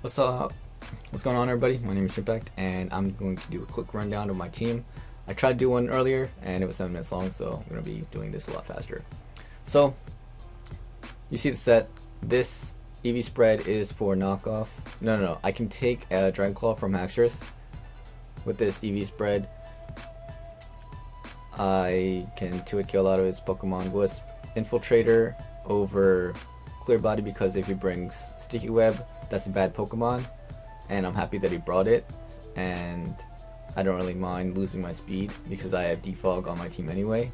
What's up? What's going on, everybody? My name is Chimpact, and I'm going to do a quick rundown of my team. I tried to do one earlier, and it was 7 minutes long, so I'm going to be doing this a lot faster. So, you see the set. This EV spread is for knockoff. No. I can take a Dragonclaw from Haxorus with this EV spread. I can 2-hit kill a lot of his Pokemon. Wisp Infiltrator over Clear Body, because if he brings Sticky Web, that's a bad Pokemon, and I'm happy that he brought it, and I don't really mind losing my speed because I have Defog on my team anyway.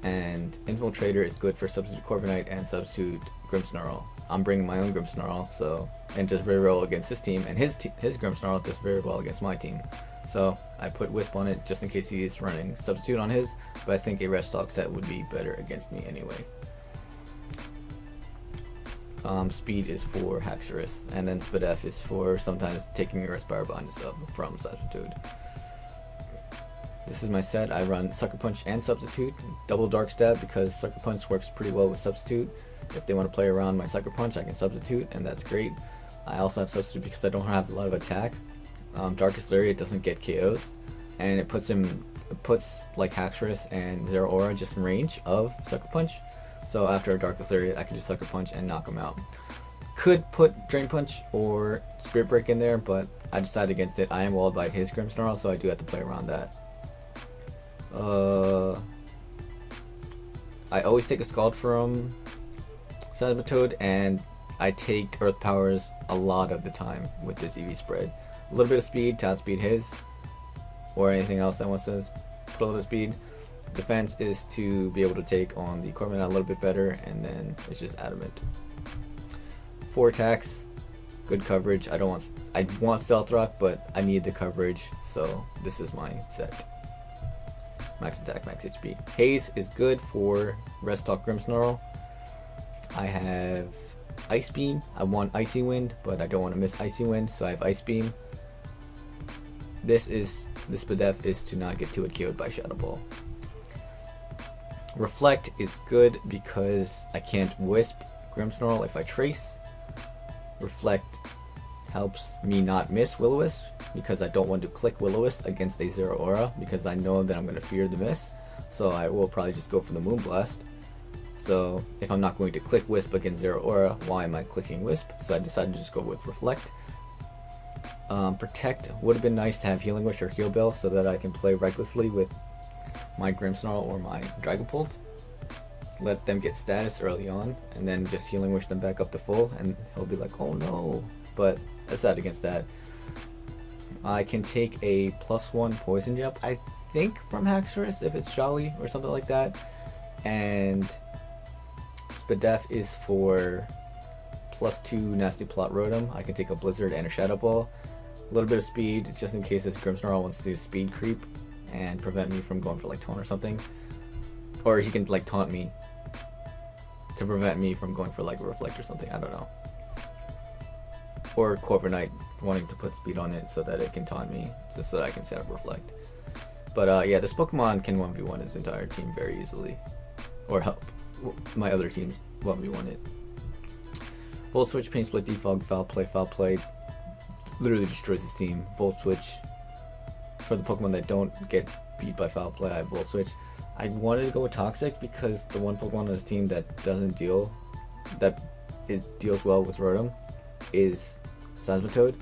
And Infiltrator is good for Substitute Corviknight and Substitute Grimmsnarl. I'm bringing my own Grimmsnarl, so, and does very well against his team, and his Grimmsnarl does very well against my team. So I put Wisp on it just in case he is running Substitute on his, but I think a Restock set would be better against me anyway. Speed is for Haxorus, and then Spadef is for sometimes taking a Respire behind the sub from Substitute. This is my set. I run Sucker Punch and Substitute, double Dark Stab because Sucker Punch works pretty well with Substitute. If they want to play around my Sucker Punch, I can Substitute, and that's great. I also have Substitute because I don't have a lot of attack. Darkest Lariat doesn't get KOs, and it puts like Haxorus and Zeraora just in range of Sucker Punch. So after a Darkest Lariat, I can just Sucker Punch and knock him out. Could put Drain Punch or Spirit Break in there, but I decided against it. I am walled by his Grimmsnarl, so I do have to play around that. I always take a Scald from Seismitoad, and I take Earth Powers a lot of the time with this EV spread. A little bit of speed to outspeed his, or anything else that wants to put a little speed. Defense is to be able to take on the Corviknight a little bit better, and then it's just Adamant. 4 attacks, good coverage. I want Stealth Rock, but I need the coverage, so this is my set. Max attack, max HP. Haze is good for Restock Grimmsnarl. I have Ice Beam. I want Icy Wind, but I don't want to miss Icy Wind, so I have Ice Beam. This Spadef is to not get 2-hit KO'd by Shadow Ball. Reflect is good because I can't Wisp Grimmsnarl if I Trace. Reflect helps me not miss Will-O-Wisp because I don't want to click Will-O-Wisp against a Zeraora because I know that I'm going to fear the miss. So I will probably just go for the Moonblast. So if I'm not going to click Wisp against Zeraora, why am I clicking Wisp? So I decided to just go with Reflect. Protect would have been nice to have Healing Wish or Heal Bell so that I can play recklessly with my Grimmsnarl or my Dragapult. Let them get status early on, and then just Healing Wish them back up to full, and he'll be like, oh no. But aside against that, I can take a +1 Poison Jump, I think from Haxorus if it's Jolly or something like that. And Spadef is for +2 Nasty Plot Rotom. I can take a Blizzard and a Shadow Ball. A little bit of speed just in case this Grimmsnarl wants to do speed creep and prevent me from going for like taunt or something. Or he can like taunt me to prevent me from going for like a Reflect or something, I don't know. Or Corviknight wanting to put speed on it so that it can taunt me, just so that I can set up Reflect. But yeah, this Pokemon can 1v1 his entire team very easily. Or help my other teams 1v1 it. Volt Switch, Pain Split, Defog, Foul Play literally destroys his team. Volt Switch, for the Pokemon that don't get beat by Foul Play, I have Volt Switch. I wanted to go with Toxic because the one Pokemon on his team that doesn't deals well with Rotom is Seismitoad,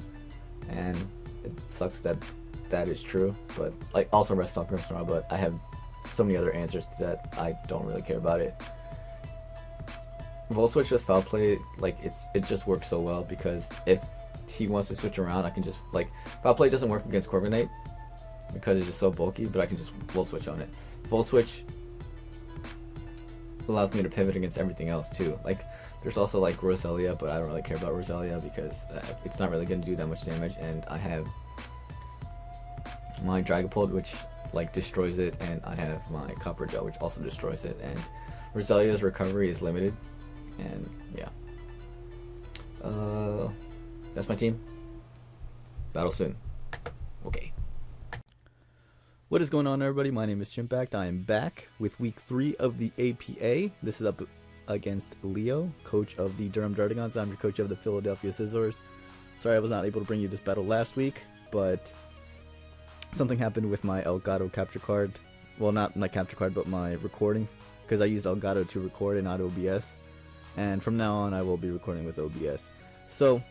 and it sucks that that is true, but like also Restock Grimmsnarl, but I have so many other answers to that I don't really care about it. Volt Switch with Foul Play, like it just works so well because if he wants to switch around, I can just like Foul Play doesn't work against Corviknight because it's just so bulky, but I can just Volt Switch on it. Volt Switch allows me to pivot against everything else too. Like there's also like Roselia, but I don't really care about Roselia because it's not really going to do that much damage, and I have my Dragapult which like destroys it, and I have my Copperajah which also destroys it, and Roselia's recovery is limited, and yeah. That's my team. Battle soon. Okay. What is going on, everybody? My name is Chimpact. I am back with week 3 of the APA. This is up against Leo, coach of the Durham Druddigons. I'm your coach of the Philadelphia Scizors. Sorry I was not able to bring you this battle last week, but something happened with my Elgato capture card. Well, not my capture card, but my recording, because I used Elgato to record and not OBS. And from now on, I will be recording with OBS. So,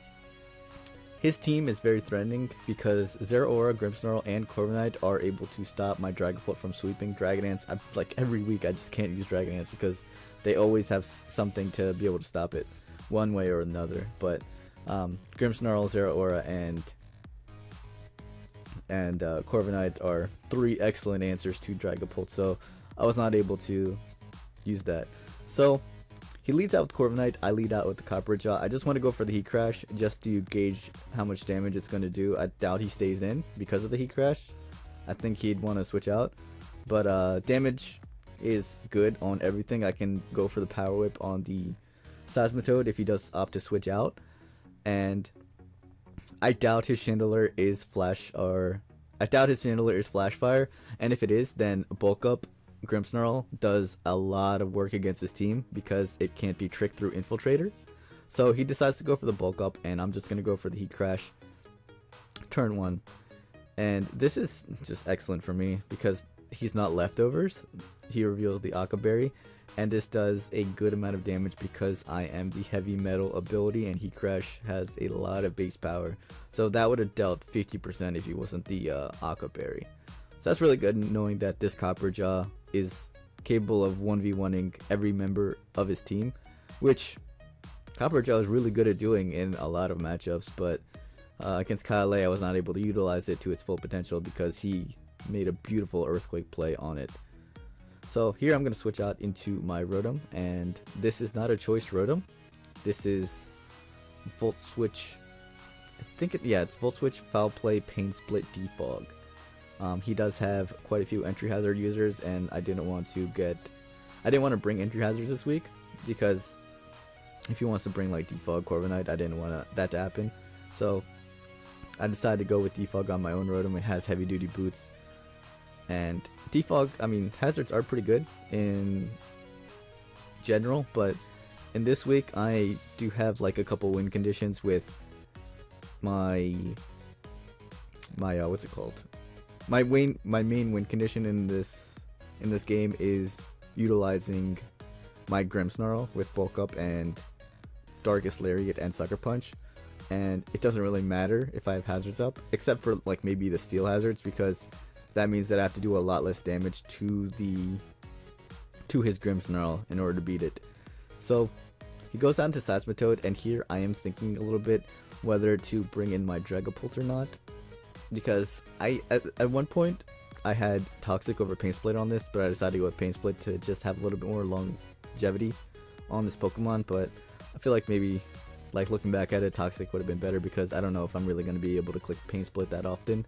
his team is very threatening because Zeraora, Grimmsnarl, and Corviknight are able to stop my Dragapult from sweeping. Dragon Dance, like every week, I just can't use Dragon Dance because they always have something to be able to stop it, one way or another. But Grimmsnarl, Zeraora, and Corviknight are 3 excellent answers to Dragapult, so I was not able to use that. So he leads out with Corviknight, I lead out with the Copperajah. I just want to go for the Heat Crash just to gauge how much damage it's going to do. I doubt he stays in because of the Heat Crash. I think he'd want to switch out, but damage is good on everything. I can go for the Power Whip on the Seismitoad if he does opt to switch out, and I doubt his Chandelure is Flash Fire, and if it is, then Bulk Up Grimmsnarl does a lot of work against his team because it can't be tricked through Infiltrator. So he decides to go for the Bulk Up, and I'm just going to go for the Heat Crash turn 1. And this is just excellent for me because he's not Leftovers. He reveals the Aqua Berry, and this does a good amount of damage because I am the Heavy Metal ability, and Heat Crash has a lot of base power. So that would have dealt 50% if he wasn't the Aqua Berry. So that's really good knowing that this Copperajah is capable of 1v1ing every member of his team, which Copperajah is really good at doing in a lot of matchups, but against Kyle I was not able to utilize it to its full potential because he made a beautiful Earthquake play on it. So here I'm going to switch out into my Rotom, and this is not a choice Rotom. This is Volt Switch. It's Volt Switch, Foul Play, Pain Split, Defog. He does have quite a few entry hazard users, and I didn't want to bring entry hazards this week because if he wants to bring like Defog, Corviknight, I didn't want that to happen. So I decided to go with Defog on my own Rotom. It has heavy duty boots. And Defog, I mean, hazards are pretty good in general, but in this week I do have like a couple win conditions with my what's it called? My main win condition in this game is utilizing my Grimmsnarl with Bulk Up and Darkest Lariat and Sucker Punch, and it doesn't really matter if I have hazards up, except for like maybe the steel hazards, because that means that I have to do a lot less damage to his Grimmsnarl in order to beat it. So he goes on to Seismitoad, and here I am thinking a little bit whether to bring in my Dragapult or not, because at one point I had Toxic over Pain Split on this, but I decided to go with Pain Split to just have a little bit more longevity on this Pokemon. But I feel like maybe, like looking back at it, Toxic would have been better because I don't know if I'm really going to be able to click Pain Split that often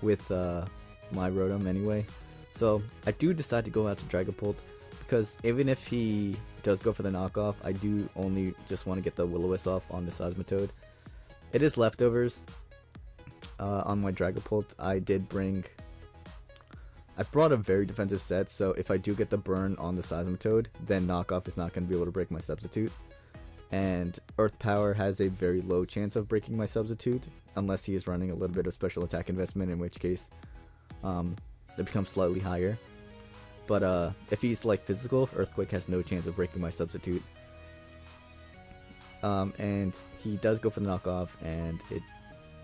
with my Rotom anyway. So I do decide to go out to Dragapult because even if he does go for the knockoff, I do only just want to get the Will-O-Wisp off on the Seismitoad. It is Leftovers on my Dragapult. I brought a very defensive set, so if I do get the burn on the Seismitoad, then knockoff is not going to be able to break my substitute. And Earth Power has a very low chance of breaking my substitute unless he is running a little bit of special attack investment, in which case it becomes slightly higher. But if he's like physical, Earthquake has no chance of breaking my substitute. And he does go for the knockoff, and it,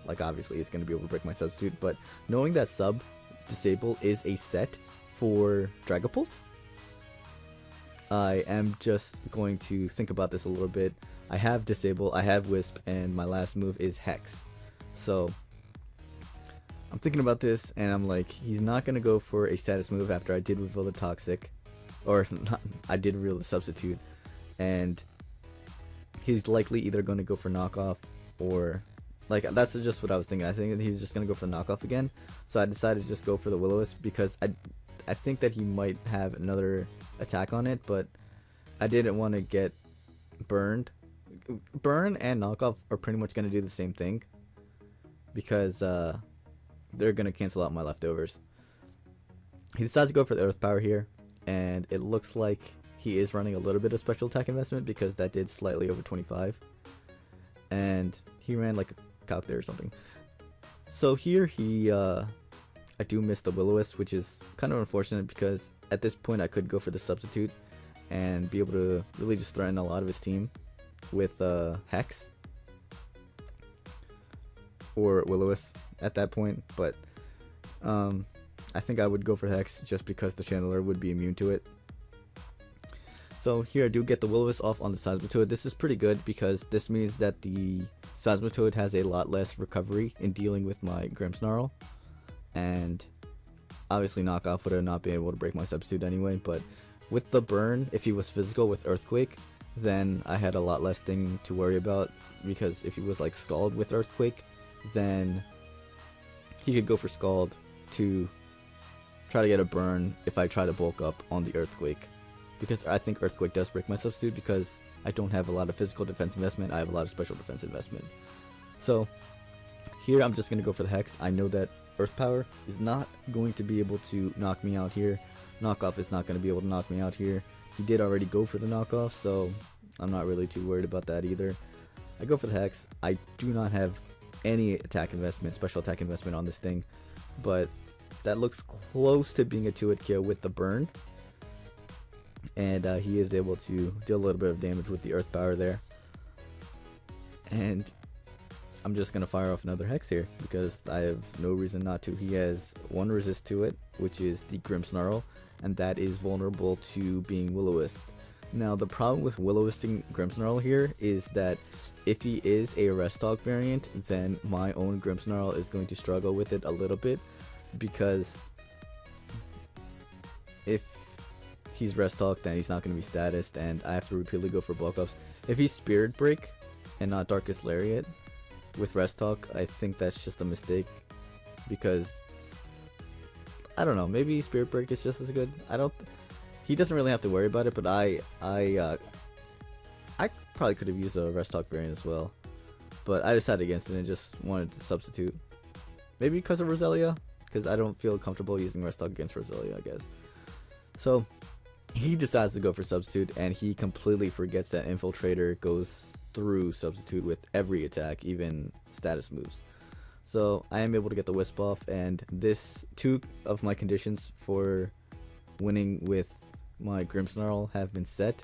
like, obviously is going to be able to break my substitute. But knowing that sub disable is a set for Dragapult, I am just going to think about this a little bit. I have disable, I have Wisp, and my last move is Hex. So I'm thinking about this, and I'm like, he's not going to go for a status move after I did reveal the Toxic, or not, I did reveal the Substitute, and he's likely either going to go for knockoff, or, like, that's just what I was thinking. I think he was just going to go for the knockoff again, so I decided to just go for the Will-O-Wisp, because I think that he might have another attack on it, but I didn't want to get burned. Burn and knockoff are pretty much going to do the same thing, because they're going to cancel out my Leftovers. He decides to go for the Earth Power here, and it looks like he is running a little bit of special attack investment because that did slightly over 25. And he ran like calc there or something. So here I do miss the Will-O-Wisp, which is kind of unfortunate because at this point I could go for the substitute and be able to really just threaten a lot of his team with Hex or Will-O-Wisp at that point, but I think I would go for Hex just because the Channeler would be immune to it. So here I do get the Will-O-Wisp off on the Seismitoad. This is pretty good because this means that the Seismitoad has a lot less recovery in dealing with my Grimmsnarl. And obviously Knockoff would have not been able to break my substitute anyway, but with the burn, if he was physical with Earthquake, then I had a lot less thing to worry about, because if he was like Scald with Earthquake, then he could go for Scald to try to get a burn if I try to bulk up on the Earthquake, because I think Earthquake does break my substitute because I don't have a lot of physical defense investment, I have a lot of special defense investment. So here I'm just going to go for the Hex. I know that Earth Power is not going to be able to knock me out here. Knockoff is not going to be able to knock me out here. He did already go for the knockoff, so I'm not really too worried about that either. I go for the Hex. I do not have any attack investment, special attack investment on this thing, but that looks close to being a 2-hit KO with the burn. And he is able to deal a little bit of damage with the Earth Power there. And I'm just going to fire off another Hex here because I have no reason not to. He has one resist to it, which is the Grimmsnarl, and that is vulnerable to being Will-O-Wisp. Now the problem with Will-O-Wisping Grimmsnarl here is that if he is a Restock variant, then my own Grimmsnarl is going to struggle with it a little bit, because if he's Restock, then he's not going to be statused, and I have to repeatedly go for bulk ups. If he's Spirit Break and not Darkest Lariat with Restock, I think that's just a mistake, because I don't know, maybe Spirit Break is just as good. He doesn't really have to worry about it, but I probably could have used a Restock variant as well, but I decided against it and just wanted to substitute. Maybe because of Roselia, because I don't feel comfortable using Restock against Roselia, I guess. So he decides to go for substitute, and he completely forgets that Infiltrator goes through substitute with every attack, even status moves. So I am able to get the Wisp off, and this 2 of my conditions for winning with my Grimmsnarl have been set.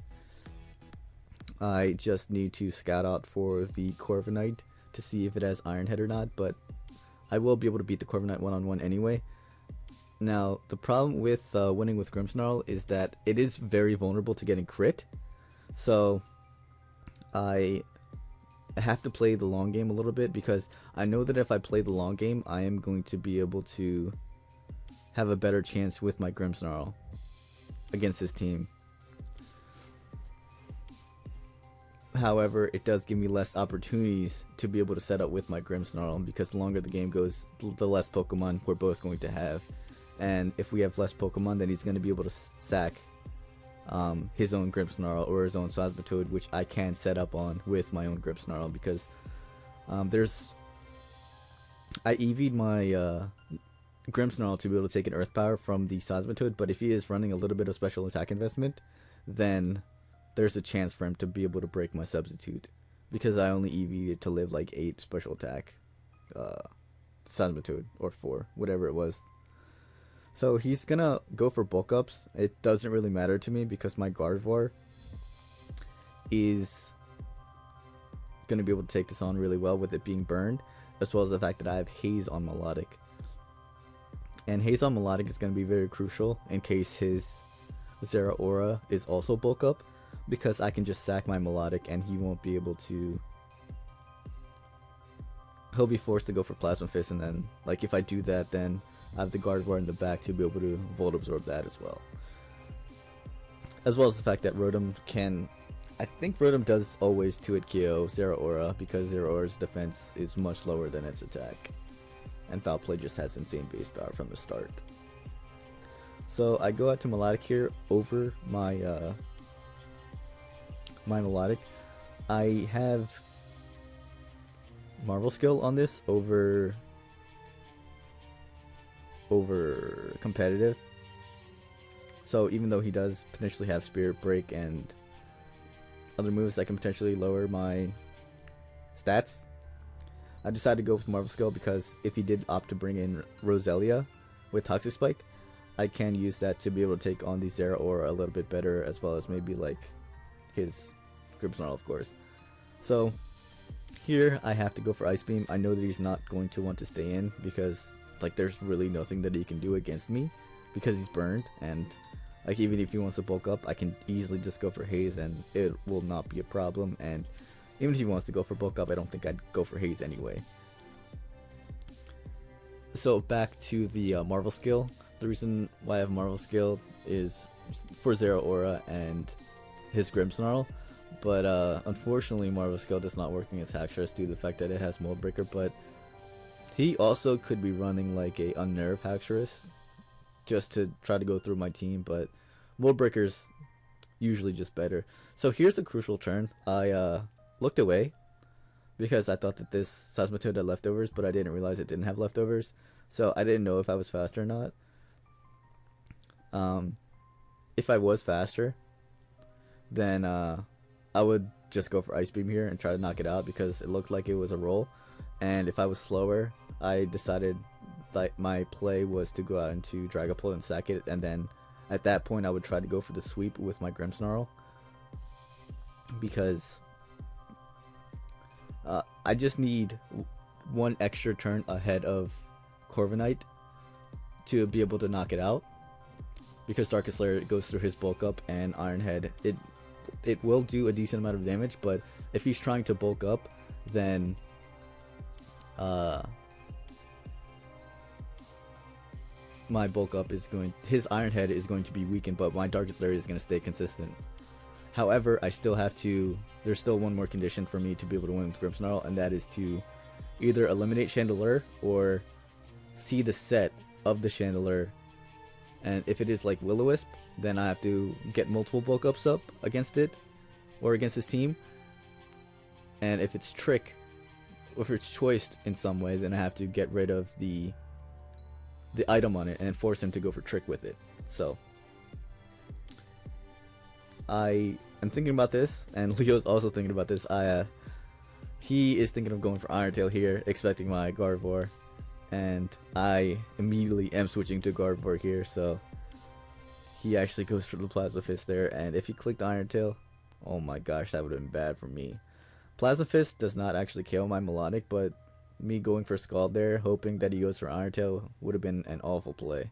I just need to scout out for the Corviknight to see if it has Iron Head or not, but I will be able to beat the Corviknight one-on-one anyway. Now, the problem with winning with Grimmsnarl is that it is very vulnerable to getting crit, so I have to play the long game a little bit, because I know that if I play the long game, I am going to be able to have a better chance with my Grimmsnarl against this team. However, it does give me less opportunities to be able to set up with my Grimmsnarl, because the longer the game goes, the less Pokemon we're both going to have. And if we have less Pokemon, then he's going to be able to sack his own Grimmsnarl or his own Seismitoad, which I can set up on with my own Grimmsnarl, because I EV'd my Grimmsnarl to be able to take an Earth Power from the Seismitoad, but if he is running a little bit of special attack investment, then there's a chance for him to be able to break my substitute, because I only EV'd it to live like 8 special attack Seismitoad, or 4, whatever it was. So he's gonna go for bulk ups. It doesn't really matter to me because my Gardevoir is gonna be able to take this on really well with it being burned, as well as the fact that I have Haze on Melodic. And Haze on Melodic is gonna be very crucial in case his Zeraora is also bulk up, because I can just sack my Melodic and he won't be able to. He'll be forced to go for Plasma Fist, and then like if I do that, then I have the Gardevoir in the back to be able to Volt Absorb that as well. As well as the fact that Rotom can, I think Rotom does always 2-hit KO Zeraora, because Zeraora's defense is much lower than its attack. And Foul Play just has insane base power from the start. So I go out to Melodic here over my my Melodic. I have Marvel Skill on this over competitive, so even though he does potentially have Spirit Break and other moves that can potentially lower my stats, I decided to go with Marvel Skill because if he did opt to bring in Roselia with Toxic Spike, I can use that to be able to take on the Zeraora a little bit better, as well as maybe like his Grimmsnarl, of course. So here I have to go for Ice Beam. I know that he's not going to want to stay in because like there's really nothing that he can do against me because he's burned, and like even if he wants to bulk up, I can easily just go for Haze and it will not be a problem. And even if he wants to go for bulk up, I don't think I'd go for Haze anyway. So back to the Marvel skill. The reason why I have Marvel skill is for Zeraora and his Grimmsnarl. But unfortunately, Marvel skill does not work against Haxorus due to the fact that it has Mold Breaker. But he also could be running like a unnerve Haxorus just to try to go through my team. But Mold Breaker's usually just better. So here's a crucial turn. I looked away because I thought that this Seismitoad had leftovers, but I didn't realize it didn't have leftovers. So I didn't know if I was faster or not. If I was faster, then I would just go for Ice Beam here and try to knock it out because it looked like it was a roll. And if I was slower, I decided that my play was to go out into Dragapult and sack it, and then at that point I would try to go for the sweep with my Grimmsnarl because I just need one extra turn ahead of Corviknight to be able to knock it out, because Darkest Lair goes through his bulk up and Iron Head. It will do a decent amount of damage, but if he's trying to bulk up, then my bulk up is his Iron Head is going to be weakened, but my Darkest Lair is going to stay consistent. However, I still have to, there's still one more condition for me to be able to win with Grimmsnarl, and that is to either eliminate Chandelure or see the set of the Chandelure. And if it is like Will-O-Wisp, then I have to get multiple bulk ups up against it or against his team. And if it's Trick, or if it's choiced in some way, then I have to get rid of the item on it and force him to go for Trick with it. So I am thinking about this, and Leo's also thinking about this. He is thinking of going for Iron Tail here, expecting my Gardevoir, and I immediately am switching to Gardevoir here, so he actually goes for the Plasma Fist there, and if he clicked Iron Tail, oh my gosh, that would have been bad for me. Plasma Fist does not actually kill my Melodic, but me going for Scald there, hoping that he goes for Iron Tail, would have been an awful play.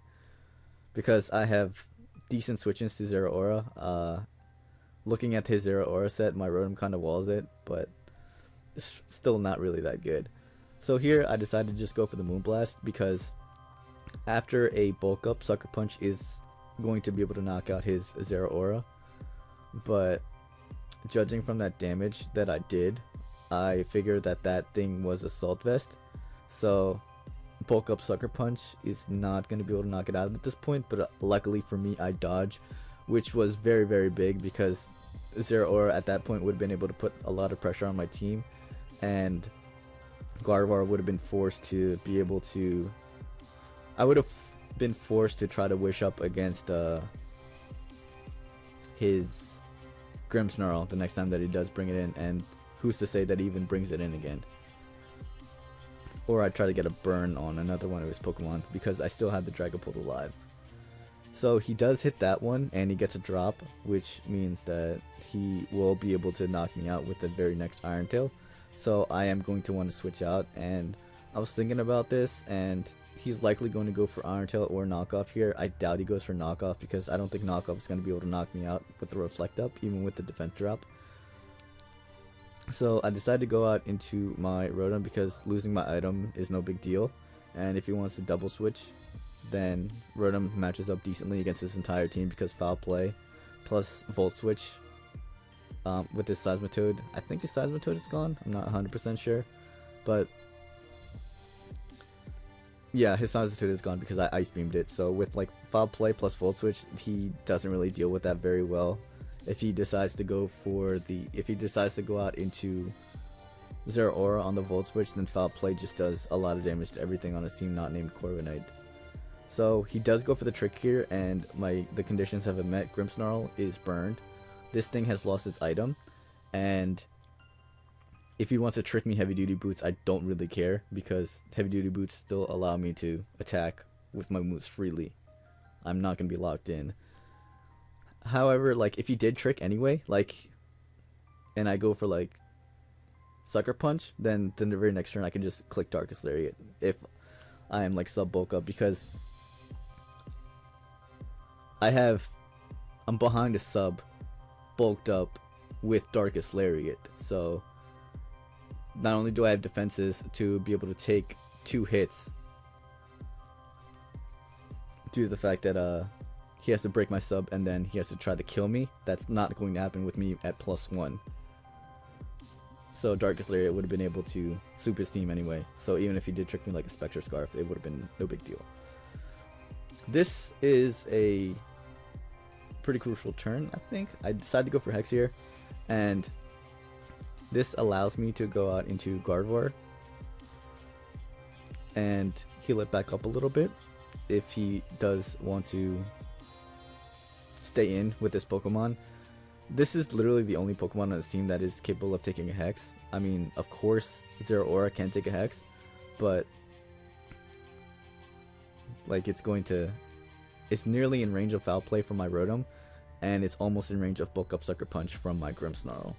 Because I have decent switch-ins to Zeraora. Looking at his Zeraora set, my Rotom kind of walls it, but it's still not really that good. So here I decided to just go for the Moonblast, because after a bulk up, Sucker Punch is going to be able to knock out his Zeraora. But judging from that damage that I did, I figured that that thing was Assault Vest. So bulk up Sucker Punch is not going to be able to knock it out at this point, but luckily for me I dodge, which was very, very big, because Zeraora at that point would have been able to put a lot of pressure on my team, and Gardevoir would have been forced to be able to, I would have been forced to try to wish up against his Grimmsnarl the next time that he does bring it in, and who's to say that he even brings it in again. Or I'd try to get a burn on another one of his Pokemon, because I still have the Dragapult alive. So he does hit that one, and he gets a drop, which means that he will be able to knock me out with the very next Iron Tail. So I am going to want to switch out, and I was thinking about this, and he's likely going to go for Iron Tail or Knockoff here. I doubt he goes for Knockoff, because I don't think Knockoff is going to be able to knock me out with the Reflect Up, even with the defense drop. So I decided to go out into my Rotom, because losing my item is no big deal, and if he wants to double switch, then Rotom matches up decently against his entire team, because Foul Play plus Volt Switch with his Seismitoad. I think his Seismitoad is gone. I'm not 100% sure, but yeah, his Seismitoad is gone because I Ice Beamed it. So with like Foul Play plus Volt Switch, he doesn't really deal with that very well. If he decides to go out into Zeraora on the Volt Switch, then Foul Play just does a lot of damage to everything on his team not named Corviknight. So he does go for the trick here, and the conditions have been met. Grimmsnarl is burned. This thing has lost its item, and if he wants to trick me heavy duty boots, I don't really care, because heavy duty boots still allow me to attack with my moves freely. I'm not gonna be locked in. However, like, if he did trick anyway, like, and I go for like Sucker Punch, then the very next turn I can just click Darkest Lariat if I am like sub bulk up, because I'm behind a sub bulked up with Darkest Lariat. So not only do I have defenses to be able to take 2 hits due to the fact that he has to break my sub and then he has to try to kill me. That's not going to happen with me at +1. So Darkest Lariat would have been able to soup his team anyway. So even if he did trick me like a Spectre Scarf, it would have been no big deal. This is a pretty crucial turn, I think. I decided to go for Hex here, and this allows me to go out into Gardevoir and heal it back up a little bit if he does want to stay in with this Pokemon. This is literally the only Pokemon on his team that is capable of taking a Hex. I mean, of course, Zeraora can take a Hex, but like it's nearly in range of Foul Play from my Rotom, and it's almost in range of Bulk Up Sucker Punch from my Grimmsnarl.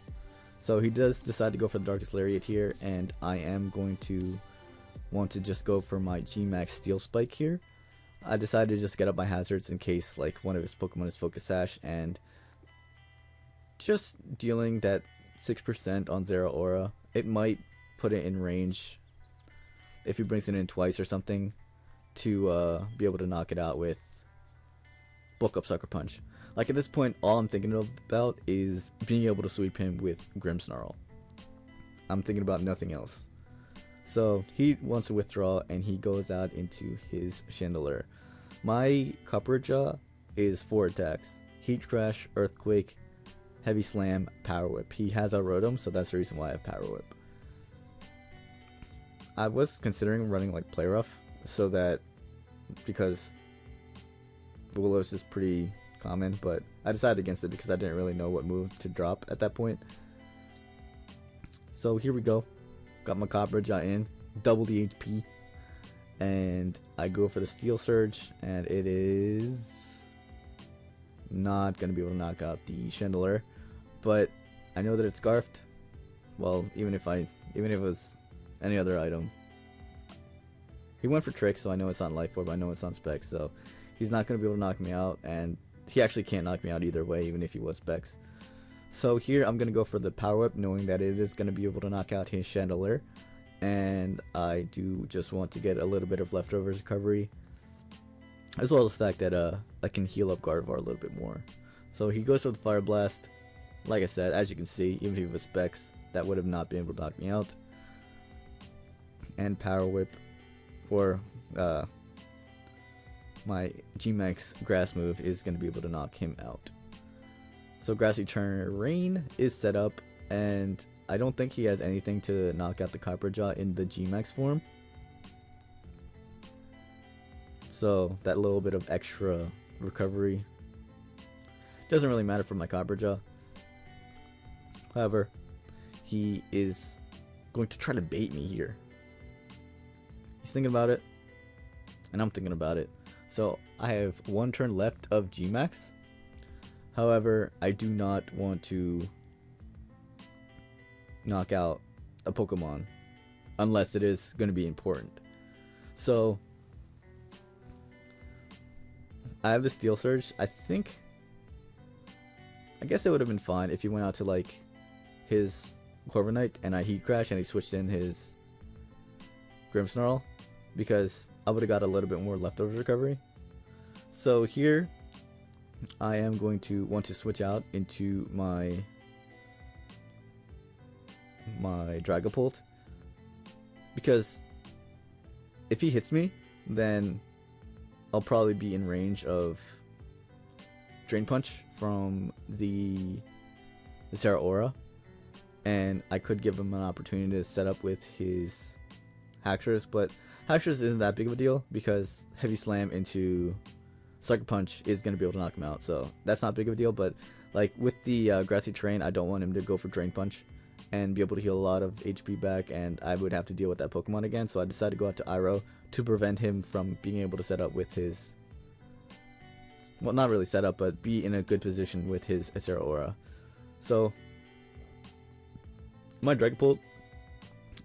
So he does decide to go for the Darkest Lariat here, and I am going to want to just go for my G-Max Steel Spike here. I decided to just get up my hazards in case like one of his Pokemon is Focus Sash, and just dealing that 6% on Zeraora, it might put it in range if he brings it in twice or something to be able to knock it out with Bulk Up Sucker Punch. Like at this point, all I'm thinking about is being able to sweep him with Grimmsnarl. I'm thinking about nothing else. So he wants to withdraw and he goes out into his Chandelure. My Copperajah is 4 attacks: Heat Crash, Earthquake, Heavy Slam, Power Whip. He has a Rotom, so that's the reason why I have Power Whip. I was considering running like Play Rough, so that because Willows is pretty common, but I decided against it because I didn't really know what move to drop at that point. So here we go. Got my Copperajah in, double the HP, and I go for the Steel Surge, and it is not going to be able to knock out the Chandelure, but I know that it's Scarfed. Well, even if it was any other item. He went for Trick, so I know it's on Life Orb, I know it's on Specs, so he's not going to be able to knock me out, and he actually can't knock me out either way, even if he was Specs. So here I'm going to go for the Power Whip, knowing that it is going to be able to knock out his Chandelure, and I do just want to get a little bit of leftovers recovery, as well as the fact that I can heal up Gardevoir a little bit more. So he goes for the Fire Blast. Like I said, as you can see, even if he was Specs, that would have not been able to knock me out. And Power Whip, or my G-Max Grass move, is going to be able to knock him out. So Grassy Terrain is set up, and I don't think he has anything to knock out the Copperajah in the G-Max form. So that little bit of extra recovery doesn't really matter for my Copperajah. However, he is going to try to bait me here. He's thinking about it, and I'm thinking about it. So I have 1 turn left of G-Max. However, I do not want to knock out a Pokemon unless it is going to be important. So I have the Steel Surge. I guess it would have been fine if he went out to like his Corviknight and I Heat Crash and he switched in his Grimmsnarl, because I would have got a little bit more leftover recovery. So here I am going to want to switch out into my Dragapult, because if he hits me, then I'll probably be in range of Drain Punch from the Zeraora, and I could give him an opportunity to set up with his Haxorus, but Haxorus isn't that big of a deal because Heavy Slam into Sucker Punch is going to be able to knock him out, so that's not big of a deal. But like with the Grassy Terrain, I don't want him to go for Drain Punch, and be able to heal a lot of HP back, and I would have to deal with that Pokemon again. So I decided to go out to Iroh to prevent him from being able to set up with his, well, not really set up, but be in a good position with his Zeraora. So my Dragapult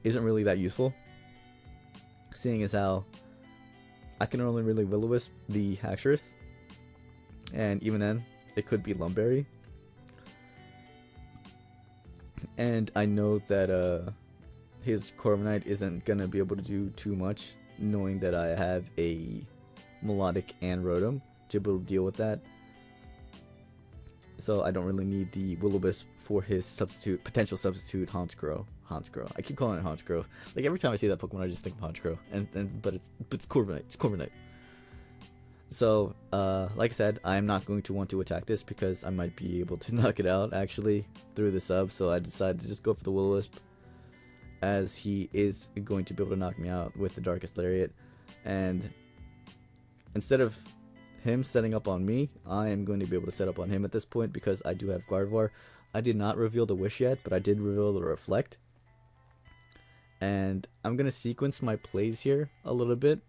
isn't really that useful, seeing as how I can only really Will-O-Wisp the Haxorus, and even then it could be Lumberry. And I know that his Corviknight isn't gonna be able to do too much, knowing that I have a Melodic and Rotom to be able to deal with that. So I don't really need the Will-O-Wisp for his potential substitute Honchkrow. I keep calling it Honchkrow. Like every time I see that Pokemon, I just think of Honchkrow. But it's Corviknight. It's Corviknight. So, like I said, I'm not going to want to attack this because I might be able to knock it out actually through the sub. So I decided to just go for the Will-O-Wisp, as he is going to be able to knock me out with the Darkest Lariat. And instead of him setting up on me, I am going to be able to set up on him at this point because I do have Gardevoir. I did not reveal the Wish yet, but I did reveal the Reflect. And I'm going to sequence my plays here a little bit.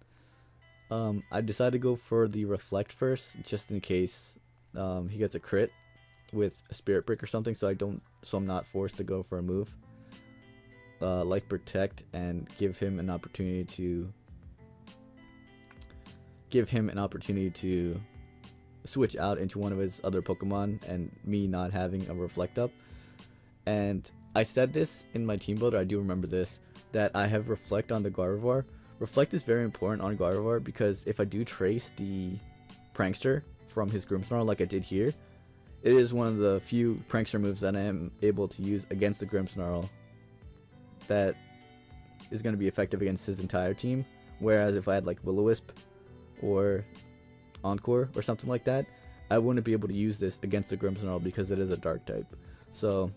I decided to go for the Reflect first, just in case he gets a crit with a Spirit Break or something, so I'm not forced to go for a move like Protect, and give him an opportunity to switch out into one of his other Pokemon, and me not having a Reflect up. And I said this in my team builder, I do remember this, that I have Reflect on the Gardevoir. Reflect is very important on Gardevoir because if I do trace the Prankster from his Grimmsnarl like I did here, it is one of the few Prankster moves that I am able to use against the Grimmsnarl that is going to be effective against his entire team. Whereas if I had like Will-O-Wisp or Encore or something like that, I wouldn't be able to use this against the Grimmsnarl because it is a dark type. So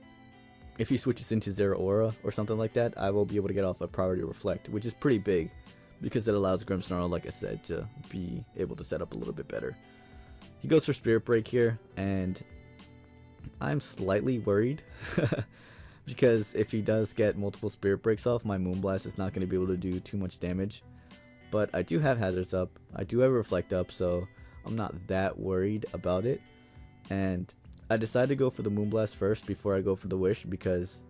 if he switches into Zeraora or something like that, I will be able to get off a Priority Reflect, which is pretty big because it allows Grimmsnarl, like I said, to be able to set up a little bit better. He goes for Spirit Break here, and I'm slightly worried because if he does get multiple Spirit Breaks off, my Moonblast is not going to be able to do too much damage. But I do have Hazards up, I do have Reflect up, so I'm not that worried about it. And I decided to go for the Moonblast first before I go for the Wish because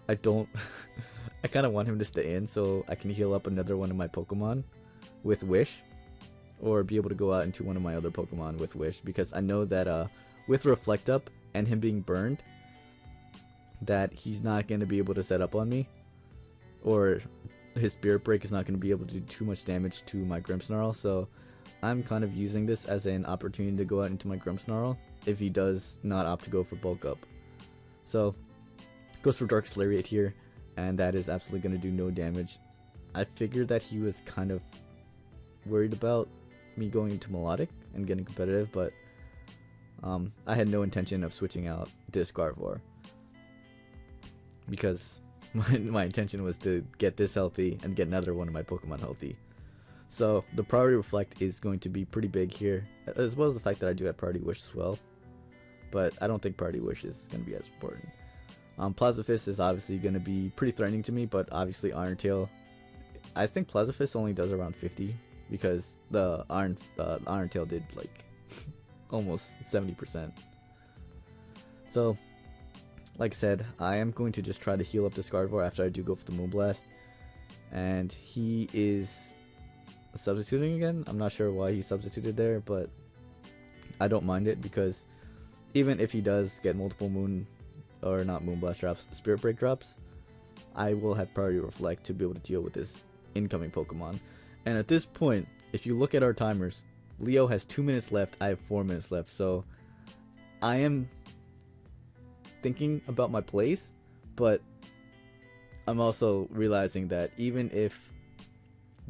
I kind of want him to stay in so I can heal up another one of my Pokemon with Wish, or be able to go out into one of my other Pokemon with Wish, because I know that with Reflect up and him being burned, that he's not going to be able to set up on me, or his Spirit Break is not going to be able to do too much damage to my Grimmsnarl. So I'm kind of using this as an opportunity to go out into my Grimmsnarl if he does not opt to go for Bulk Up. So goes for Darkest Lariat here, and that is absolutely going to do no damage. I figured that he was kind of worried about me going into Melodic and getting competitive, but I had no intention of switching out this Gardevoir because my intention was to get this healthy and get another one of my Pokemon healthy. So the Priority Reflect is going to be pretty big here, as well as the fact that I do have Priority Wish as well, but I don't think Priority Wish is going to be as important. Plasma Fist is obviously going to be pretty threatening to me, but obviously Iron Tail, I think Plasma Fist only does around 50 because the Iron Tail did like almost 70%. So like I said, I am going to just try to heal up this Gardevoir after I do go for the Moonblast, and he is substituting again. I'm not sure why he substituted there, but I don't mind it because even if he does get multiple Moonblast drops, Spirit Break drops, I will have Priority Reflect to be able to deal with this incoming Pokemon. And at this point, if you look at our timers, Leo has 2 minutes left, I have 4 minutes left, so I am thinking about my plays, but I'm also realizing that even if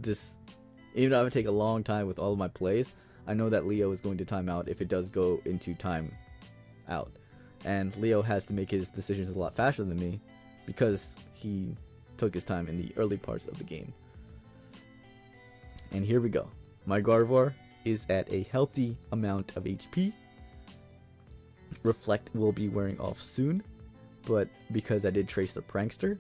I would take a long time with all of my plays, I know that Leo is going to time out if it does go into time out. And Leo has to make his decisions a lot faster than me because he took his time in the early parts of the game. And here we go. My Gardevoir is at a healthy amount of HP. Reflect will be wearing off soon. but because I did trace the Prankster,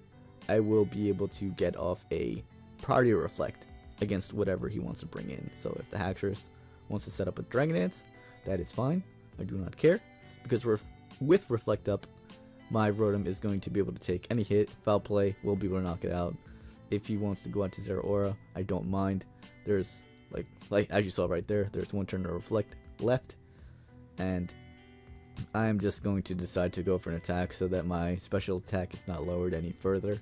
I will be able to get off a Priority Reflect against whatever he wants to bring in. So if the Haxorus wants to set up a Dragon Dance, that is fine. I do not care, because with Reflect up, my Rotom is going to be able to take any hit. Foul Play will be able to knock it out. If he wants to go out to Zeraora, I don't mind. There's like as you saw right there, there's one turn to Reflect left, and I'm just going to decide to go for an attack so that my special attack is not lowered any further.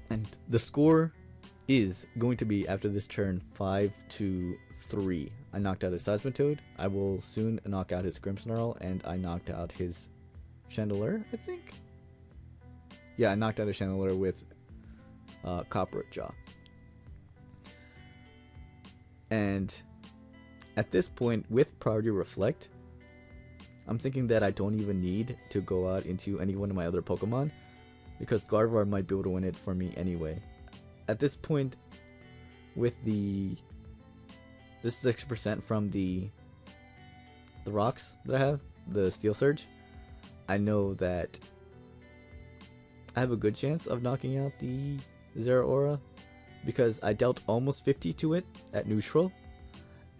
And the score is going to be, after this turn, 5-3. I knocked out his Seismitoad. I will soon knock out his Grimmsnarl, and I knocked out his Chandelure, I think? Yeah, I knocked out a Chandelure with Copperajah. And at this point, with Priority Reflect, I'm thinking that I don't even need to go out into any one of my other Pokemon, because Gardevoir might be able to win it for me anyway. At this point, with this 6% from the rocks that I have, the Steel Surge, I know that I have a good chance of knocking out the Zeraora, because I dealt almost 50 to it at neutral,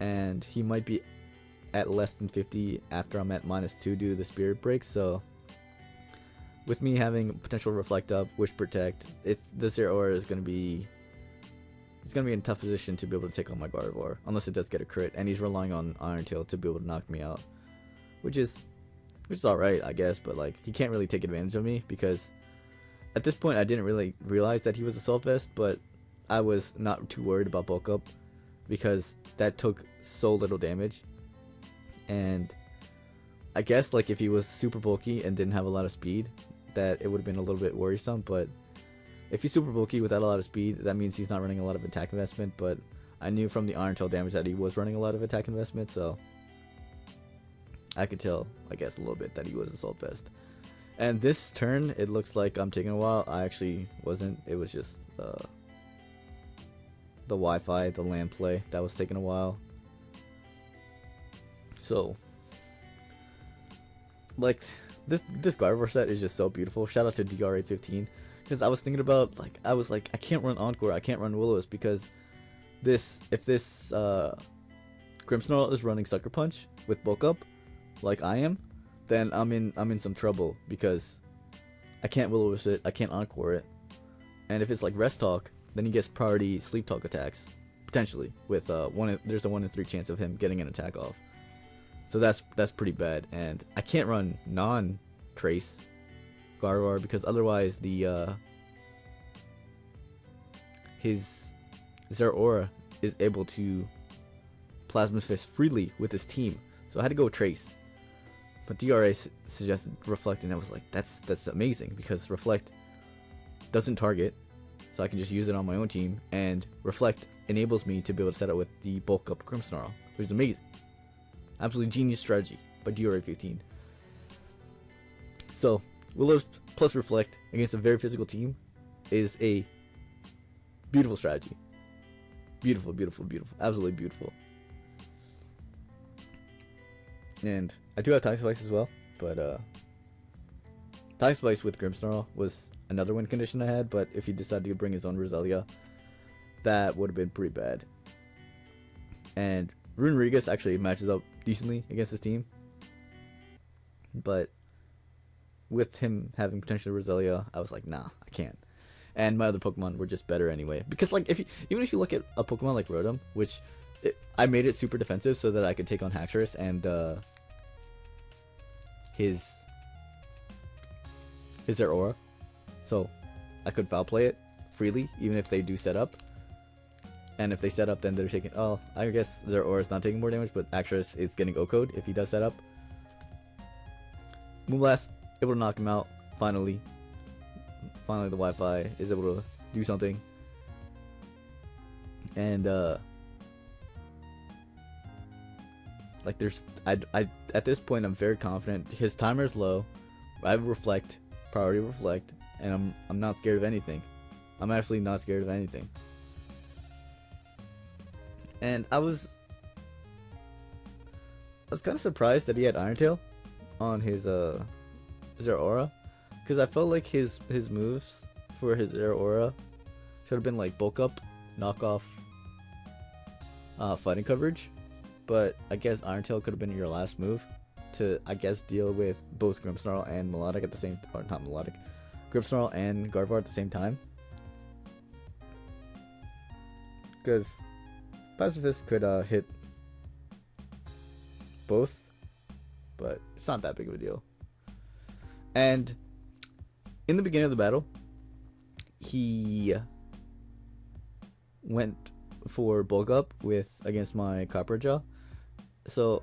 and he might be at less than 50 after I'm at -2 due to the Spirit Break. So with me having potential Reflect up, Wish Protect, the Zeraora is going to be in a tough position to be able to take on my Gardevoir, unless it does get a crit, and he's relying on Iron Tail to be able to knock me out, which is alright, I guess, but like, he can't really take advantage of me, because at this point I didn't really realize that he was Assault Vest, but I was not too worried about Bulk Up, because that took so little damage. And I guess like if he was super bulky and didn't have a lot of speed, that it would have been a little bit worrisome. But if he's super bulky without a lot of speed, that means he's not running a lot of attack investment. But I knew from the Iron Tail damage that he was running a lot of attack investment, so I could tell, I guess, a little bit that he was Assault Vest. And this turn, it looks like I'm taking a while. I actually wasn't. It was just the Wi-Fi, the land play, that was taking a while. So, like, this Gardevoir set is just so beautiful. Shout out to DRA15, because I was thinking about, like, I can't run Encore, I can't run Will-O-Wisp, because if this Grimmsnarl is running Sucker Punch with Bulk Up, like I am, then I'm in some trouble, because I can't Will-O-Wisp it, I can't Encore it, and if it's like Rest Talk, then he gets priority Sleep Talk attacks, potentially, with there's a 1 in 3 chance of him getting an attack off. So that's pretty bad, and I can't run non-Trace Gardevoir, because otherwise his Zeraora is able to Plasma Fist freely with his team. So I had to go Trace, but DRA suggested Reflect, and I was like, that's amazing, because Reflect doesn't target, so I can just use it on my own team, and Reflect enables me to be able to set it with the Bulk Up Grimmsnarl, which is amazing. Absolutely genius strategy by DRA15. So, Will-O-Wisp plus Reflect against a very physical team is a beautiful strategy. Beautiful, beautiful, beautiful. Absolutely beautiful. And I do have Toxic Spikes as well, but Toxic Spikes with Grimmsnarl was another win condition I had, but if he decided to bring his own Roselia, that would have been pretty bad. And Runerigus actually matches up decently against his team, but with him having potential Roselia, I was like, nah, I can't. And my other Pokemon were just better anyway, because like even if you look at a Pokemon like Rotom, which I made it super defensive so that I could take on Haxorus and his Zeraora, so I could foul play it freely even if they do set up. And if they set up, then they're taking... Oh, I guess Zeraora is not taking more damage, but Haxorus is getting O-Code if he does set up. Moonblast, able to knock him out, finally. Finally, the Wi-Fi is able to do something. And, like, there's... at this point, I'm very confident. His timer is low. I have Reflect, Priority Reflect, and I'm not scared of anything. I'm actually not scared of anything. And I was kind of surprised that he had Iron Tail on his Zeraora, because I felt like his moves for his Zeraora should have been like bulk up, knock off, fighting coverage. But I guess Iron Tail could have been your last move to, I guess, deal with both Grimmsnarl and Melodic at the same, or not Melodic, Grimmsnarl and Gardevoir at the same time. Because Pacifist could hit both, but it's not that big of a deal. And in the beginning of the battle, he went for bulk up against my Copperajah. So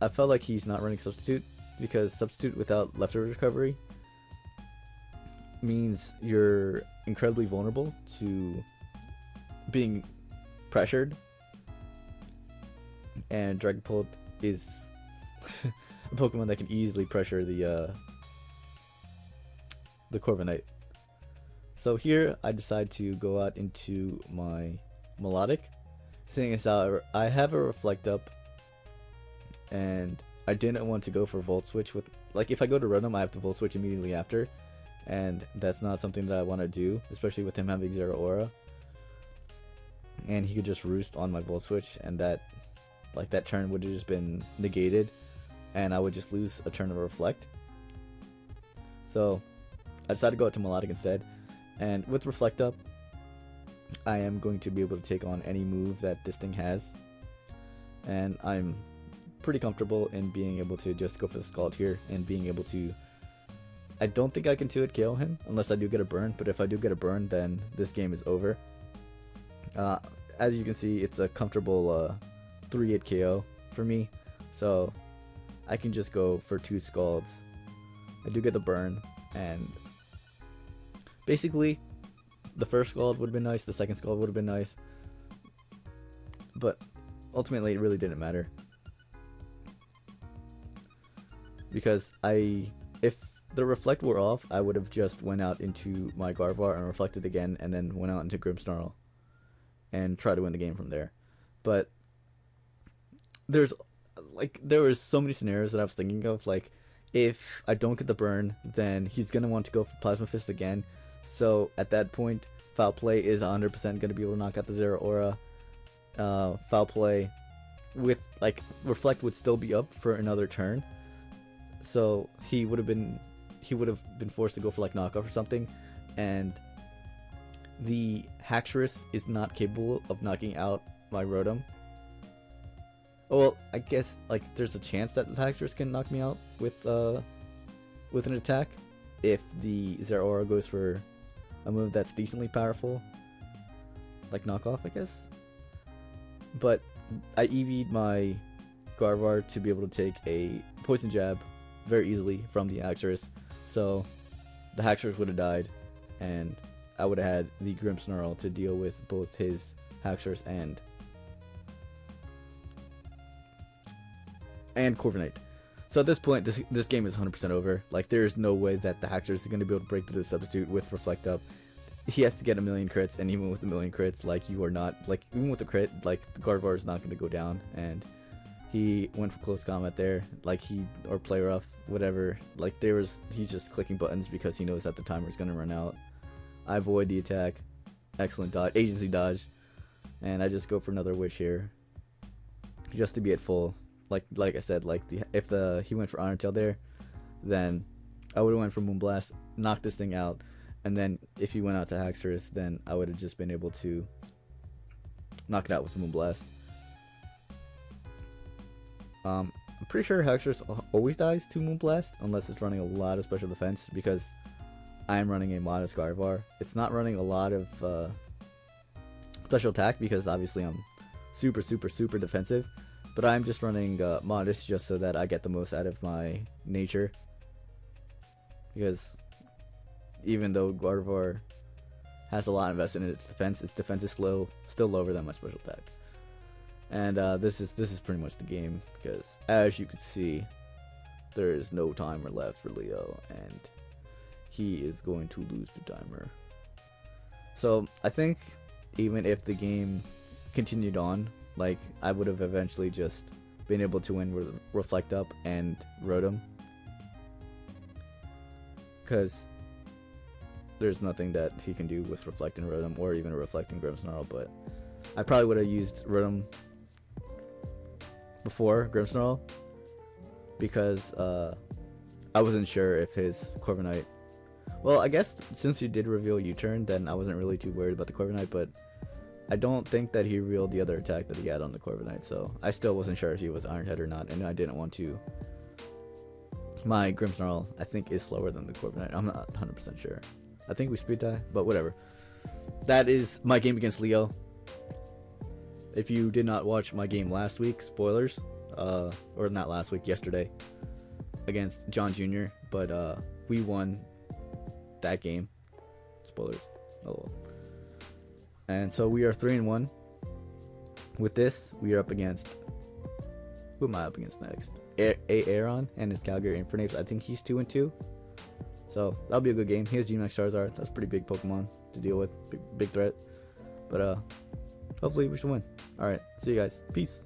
I felt like he's not running substitute, because substitute without leftover recovery means you're incredibly vulnerable to being pressured, and Dragapult is a Pokemon that can easily pressure the Corviknight. So here I decide to go out into my Melodic, seeing as how I have a Reflect Up, and I didn't want to go for Volt Switch with, like, if I go to Rotom I have to Volt Switch immediately after, and that's not something that I want to do, especially with him having Zeraora. And he could just roost on my Volt Switch, and that turn would have just been negated, and I would just lose a turn of Reflect. So I decided to go out to Melodic instead, and with Reflect Up, I am going to be able to take on any move that this thing has, and I'm pretty comfortable in being able to just go for the Scald here, and being able to, I don't think I can 2-hit KO him unless I do get a burn, but if I do get a burn, then this game is over. As you can see, it's a comfortable 3-hit KO for me, so I can just go for 2 Scalds. I do get the burn, and basically the first Scald would have been nice, the second Scald would have been nice, but ultimately it really didn't matter, because if the Reflect were off, I would have just went out into my Gardevoir and reflected again, and then went out into Grimmsnarl and try to win the game from there. But there was so many scenarios that I was thinking of, like, if I don't get the burn, then he's gonna want to go for Plasma Fist again. So at that point, Foul Play is 100% gonna be able to knock out the Zeraora. Foul Play with, like, Reflect would still be up for another turn, so he would have been forced to go for, like, knockoff or something, and the Haxorus is not capable of knocking out my Rotom. Well, I guess, like, there's a chance that the Haxorus can knock me out with an attack if the Zeraora goes for a move that's decently powerful, like knockoff, I guess. But I EV'd my Gardevoir to be able to take a Poison Jab very easily from the Haxorus, so the Haxorus would have died, and I would have had the Grimmsnarl to deal with both his Haxorus and Corviknight. So at this point, this game is 100% over. Like, there is no way that the Haxorus is going to be able to break through the substitute with Reflect Up. He has to get a million crits, and even with a million crits, like, you are not, like, even with the crit, like, the Gardevoir is not going to go down, and he went for close combat there, like, or play rough, whatever. Like, he's just clicking buttons because he knows that the timer is going to run out. I avoid the attack, excellent dodge, agency dodge, and I just go for another Wish here, just to be at full. Like I said, like, if he went for Iron Tail there, then I would have went for Moonblast, knocked this thing out, and then if he went out to Haxorus, then I would have just been able to knock it out with Moonblast. I'm pretty sure Haxorus always dies to Moonblast unless it's running a lot of special defense, because I'm running a modest Gardevoir. It's not running a lot of special attack because obviously I'm super defensive, but I'm just running modest just so that I get the most out of my nature, because even though Gardevoir has a lot invested in its defense is still lower than my special attack. And this is pretty much the game, because as you can see, there is no timer left for Leo, and he is going to lose the timer. So I think even if the game continued on, like, I would have eventually just been able to win with Reflect Up and Rotom. because there's nothing that he can do with Reflecting Rotom or even a Reflecting Grimmsnarl. But I probably would have used Rotom before Grimmsnarl because I wasn't sure if his Corviknight. Well, I guess since he did reveal U-turn, then I wasn't really too worried about the Corviknight, but I don't think that he revealed the other attack that he had on the Corviknight, so I still wasn't sure if he was Iron Head or not, and I didn't want to. My Grimmsnarl, I think, is slower than the Corviknight. I'm not 100% sure. I think we speed tie, but whatever. That is my game against Leo. If you did not watch my game last week, spoilers, or not last week, yesterday, against John Jr., but we won that game. Spoilers. Oh well. And so we are 3-1. With this, we are up against. Who am I up against next? Aaron and his Calgary Infernape. I think he's 2-2. So that'll be a good game. He has G-Max Charizard. That's a pretty big Pokemon to deal with. Big threat. But hopefully we should win. Alright, see you guys. Peace.